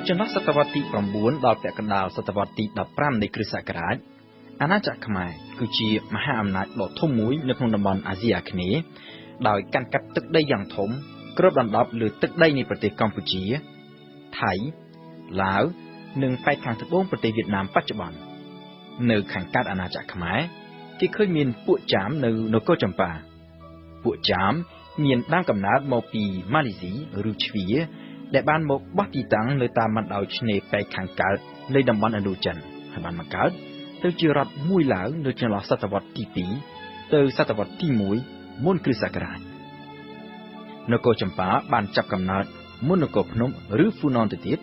ចន្លោះសតវត្សទី9ដល់ពាក់កណ្ដាលសតវត្សទី15នៃគ្រិស្តសករាជអាណាចក្រខ្មែរគឺជាមហាអំណាចដ៏ធំមួយនៅក្នុងតំបន់អាស៊ីអាគ្នេយ៍ដោយកាន់កាប់ទឹកដីយ៉ាងធំគ្របដណ្ដប់លើទឹកដីនៃប្រទេសកម្ពុជាថៃឡាវនិងប៉ែកខាងត្បូងប្រទេសវៀតណាមបច្ចុប្បន្ននៅខាងកើតអាណាចក្រខ្មែរគេឃើញមានពួកចាមនៅនគរចម្ប៉ាពួកចាមមានដើមកំណើតមកពីម៉ាឡេស៊ីឬជ្វាដែលបានមកបោះទីតាំងនៅតាមបណ្ដោយឆ្នេរប៉ែកខាងកើតនៃតំបន់ឥណ្ឌូចិនហើយបានមកកើតទៅជារដ្ឋមួយឡើងនៅចន្លោះសតវត្សទី2ទៅសតវត្សទី1មុនគ្រិស្តសករាជនគរចម្ប៉ាបានចាប់កំណើតមុននគរភ្នំឬហ្វូណនទៅទៀត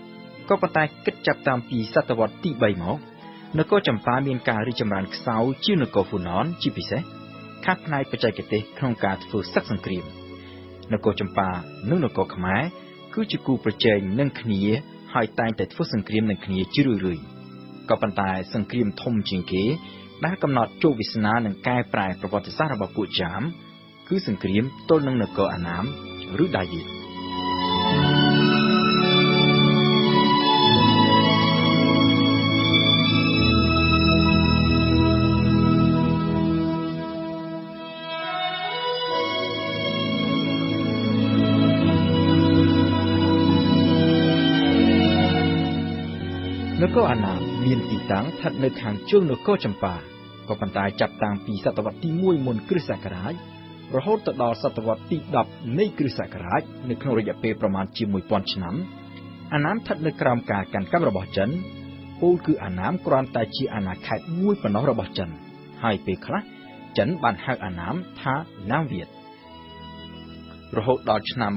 ក៏ប៉ុន្តែគិតចាប់តាំងពីសតវត្សទី3មកនគរចម្ប៉ាមានការរីកចម្រើនខ្សោយជាងនគរហ្វូណនជាពិសេសខាងផ្នែកបច្ចេកទេសក្នុងការធ្វើសឹកសង្គ្រាមនគរចម្ប៉ានិងនគរខ្មែរគឺជាគូប្រជែងនឹងគ្នាហើយតែងតែធ្វើសង្គ្រាមនឹងគ្នាជារឿយៗក៏ប៉ុន្តែសង្គ្រាមធំជាងគេដែលកំណត់ជោគវាសនានឹងកែប្រែប្រវត្តិសាស្ត្ររបស់ពួកចាមគឺសង្គ្រាមទល់នឹងនគរអាណាមឬដាវៀតនគរអាណាមមានទីតាំងស្ថិតនៅខាងជើងនគរចម្ប៉ាក៏ប៉ុន្តែចាប់តាំងពីសតវត្សទី1មុនគ្រិស្តសករាជរហូតទៅដល់សតវត្សទី10នៃគ្រិស្តសករាជនៅក្នុងរយៈពេលប្រមាណជា1000ឆ្នាំអាណាមស្ថិតនៅក្រោមការកាន់កាប់របស់ចិនពោលគឺអាណាមគ្រាន់តែជាអាណាខេត្តមួយប៉ុណ្ណោះរបស់ចិនហើយពេលខ្លះចិនបានហៅអាណាមថាណាមវៀតរហូតដល់ឆ្នាំ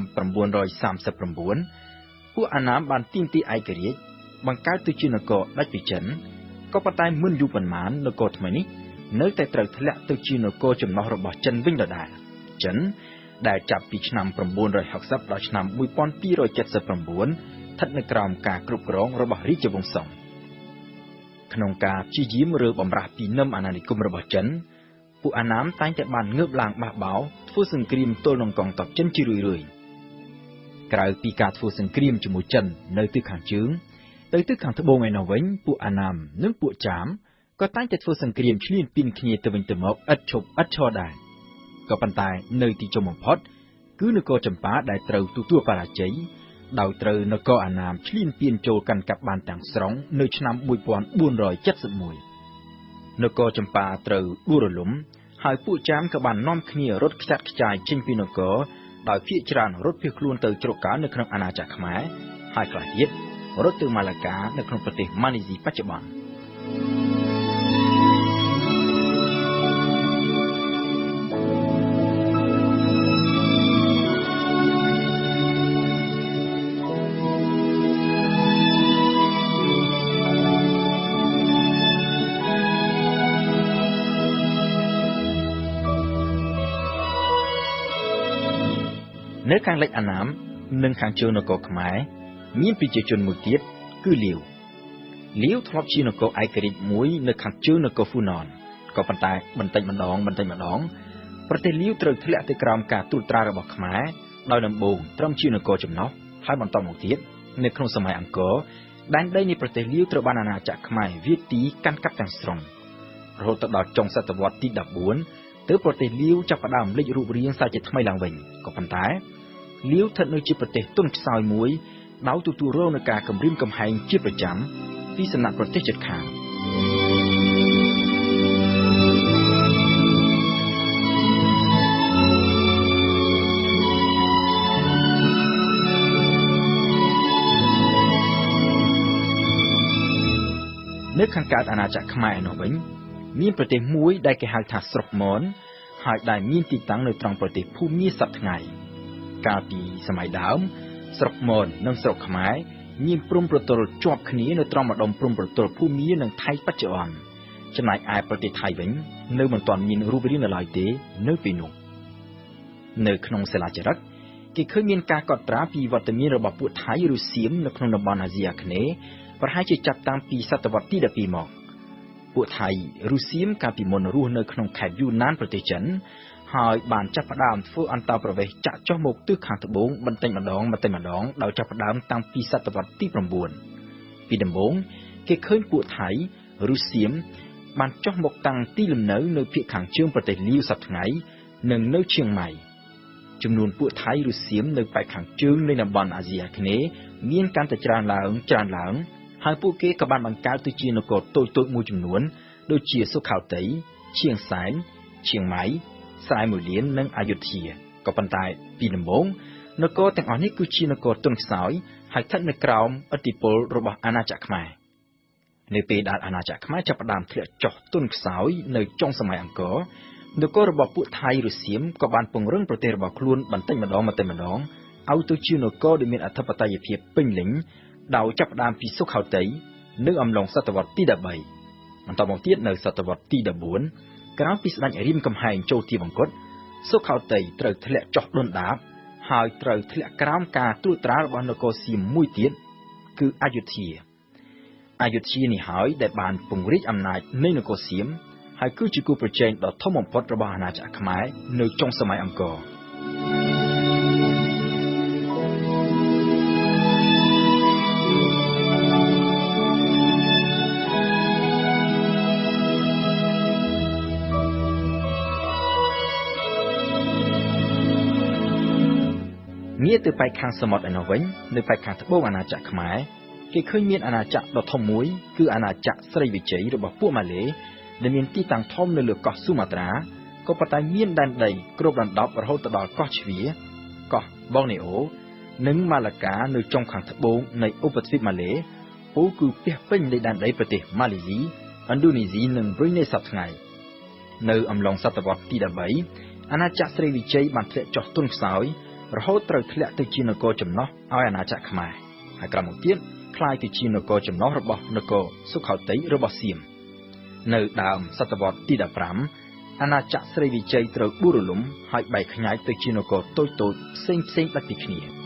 939ពួកអាណាមបានទាមទារឯករាជ្យបង្កើតទៅជានគរដាច់ពីចិនក៏ប៉ុន្តែមិនយូរប៉ុន្មាននគរថ្មីនេះនៅតែត្រូវធ្លាក់ទៅជានគរចំណុះរបស់ចិនវិញដដែលចិនដែលចាប់ពីឆ្នាំ960ដល់ឆ្នាំ1279ស្ថិតនៅក្រោមការគ្រប់គ្រងរបស់រាជវង្សសុងក្នុងការព្យាយាមរើបំរាស់ពីនឹមអាណានិគមរបស់ចិនពួកអាណាមតែងតែបានងើបឡើងបះបោរធ្វើសង្គ្រាមទល់នឹងកងទ័ពចិនជារឿយៗក្រៅពីការធ្វើសង្គ្រាមជាមួយចិននៅទិសខាងជើងទៅទិសខាងត្បូងឯនោះវិញពួកអាណាមនិងពួកចាមក៏តែងតែធ្វើសង្គ្រាមឈ្លានពានគ្នាទៅវិញទៅមកឥតឈប់ឥតឈរដែរក៏ប៉ុន្តែនៅទីចុងបំផុតគឺនគរចម្ប៉ាដែលត្រូវទទួលបរាជ័យដោយត្រូវនគរអាណាមឈ្លានពានចូលកាន់កាប់បានទាំងស្រុងនៅឆ្នាំ1471នគរចម្ប៉ាត្រូវដួលរលំហើយពួកចាមក៏បាននាំគ្នារត់ខ្ចាត់ខ្ចាយចេញពីនគរដោយភាគច្រើនរត់ភៀសខ្លួនទៅជ្រកកោននៅក្នុងអាណាចក្រខ្មែរហើយខ្លះទៀតរត់ទៅម៉ាឡាកានៅក្នុងប្រទេសម៉ាឡេស៊ីបច្ចុប្បន្ននៅខាងលិចអាណាមនិងខាងជើងនគរខ្មែរមានប្រជាជនមួយទៀតគឺលាវធ្លាប់ជានគរឯករាជ្យមួយនៅខាងជើងនគរហ្វូណនក៏ប៉ុន្តែបន្តិចម្ដងប្រទេសលាវត្រូវធ្លាក់ទៅក្រោមការត្រួតត្រារបស់ខ្មែរដោយដំបូងត្រឹមជានគរចំណុះហើយបន្តមកទៀតនៅក្នុងសម័យអង្គរដែនដីនៃប្រទេសលាវត្រូវបានអាណាចក្រខ្មែរវាយទីកាន់កាប់ទាំងស្រុងរហូតទៅដល់ចុងសតវត្សទី14ទើបប្រទេសលាវចាប់ផ្ដើមលេចរូបរាងសាជាថ្មីឡើងវិញក៏ប៉ុន្តែលាវស្ថិតនៅជាប្រទេសទន់ខ្សោយមួយដោយទទួលរងនឹងការគំរាមកំហែងជាប្រចាំពីសំណាក់ប្រទេសជិតខាងនៅខាងកើតអាណាចក្រខ្មែរនោះវិញមានប្រទេសមួយដែលគេហៅថាស្រុកមនហើយដែលមានទីតាំងនៅត្រង់ប្រទេសភូមាសប្តាហ៍ថ្ងៃកាលពីសម័យដើមស្រុកមននិងស្រុកខ្មែរមានព្រំប្រទល់ជាប់គ្នានៅត្រង់ម្ដុំព្រំប្រទល់ភូមានិងថៃបច្ចុប្បន្នចំណែកឯប្រទេសថៃវិញនៅមិនទាន់មានរូបរាងនៅឡើយទេនៅពេលនោះនៅក្នុងសិលាចារឹកគេឃើញមានការកត់ត្រាពីវត្តមានរបស់ពួកថៃឬសៀមនៅក្នុងតំបន់អាស៊ីអាគ្នេយ៍ប្រហែលជាចាប់តាំងពីសតវត្សទី12មកពួកថៃឬសៀមកាលពីមុនរស់នៅក្នុងខេត្តយូណានប្រទេសចិនហើយបានចាប់ផ្ដើមធ្វើអន្តោប្រវេសន៍ចាក់ចុះមកទិសខាងត្បូងបន្តិចម្ដងដោយចាប់ផ្ដើមតាំងពីសតវត្សទី9 ពីដំបូងគេឃើញពួកថៃឬសៀមបានចុះមកតាំងទីលំនៅនៅភាគខាងជើងប្រទេសលាវសប្តាហ៍ថ្ងៃនិងនៅឈៀងម៉ៃចំនួនពួកថៃឬសៀមនៅប៉ែកខាងជើងនៃតំបន់អាស៊ីអាគ្នេយ៍មានកាន់តែច្រើនឡើងហើយពួកគេក៏បានបង្កើតទៅជានគរតូចៗមួយចំនួនដូចជាសុខោទ័យឈៀងសែនឈៀងម៉ៃស្រែមួយលាននិងអយុធ្យាក៏ប៉ុន្តែពីដំបូងនគរទាំងអស់នេះគឺជានគរទន់ខ្សោយហើយស្ថិតនៅក្រោមឥទ្ធិពលរបស់អាណាចក្រខ្មែរនៅពេលដែលអាណាចក្រខ្មែរចាប់ផ្ដើមធ្លាក់ចុះទន់ខ្សោយនៅចុងសម័យអង្គរនគររបស់ពួកថៃឬសៀមក៏បានពង្រឹងប្រទេសរបស់ខ្លួនបន្តិចម្ដងឲ្យទៅជានគរដែលមានអធិបតេយ្យភាពពេញលេញដោយចាប់ផ្ដើមពីសុខោទ័យនៅអំឡុងសតវត្សទី13បន្តមកទៀតនៅសតវត្សទី14ក្រោយពីស្ដេចរៀមកំហែងចូលទីបង្គត់សុខោទ័យត្រូវធ្លាក់ចុះដុនដាបហើយត្រូវធ្លាក់ក្រោមការត្រួតត្រារបស់នគរសៀមមួយទៀតគឺអយុធ្យានេះហើយដែលបានពង្រីកអំណាចនៃនគរសៀមហើយគឺជាគូប្រជែងដ៏ធំបំផុតរបស់អាណាចក្រខ្មែរនៅចុងសម័យអង្គរងាកទៅប៉ែកខាងសមុទ្រឯនោះវិញនៅប៉ែកខាងត្បូងអាណាចក្រខ្មែរគេឃើញមានអាណាចក្រដ៏ធំមួយគឺអាណាចក្រស្រីវិជ័យរបស់ពួកម៉ាឡេដែលមានទីតាំងធំនៅលើកោះស៊ូម៉ាត្រាក៏ប៉ុន្តែមានដែនដីគ្របដណ្ដប់រហូតទៅដល់កោះជ្វាកោះប៊លនេអូនិងម៉ាឡាកានៅចុងខាងត្បូងនៃឧបទ្វីបម៉ាឡេគឺពាសពេញនៃដែនដីប្រទេសម៉ាឡេស៊ីឥណ្ឌូនេស៊ីនិងប្រ៊ុយណេសប្តាហ៍ថ្ងៃនៅអំឡុងសតវត្សទី13អាណាចក្រស្រីវិជ័យបានធ្លាក់ចុះទន់ខ្សោយរហូតត្រូវធ្លាក់ទៅជានគរចំណុះឲ្យអាណាចក្រខ្មែរហើយក្រោយមកទៀតក្លាយទៅជានគរចំណុះរបស់នគរសុខោទ័យរបស់សៀមនៅដើមសតវត្សទី15អាណាចក្រស្រីវិជ័យត្រូវដួលរលំហើយបែកខ្ញែកទៅជានគរតូចៗផ្សេងដាច់ពីគ្នា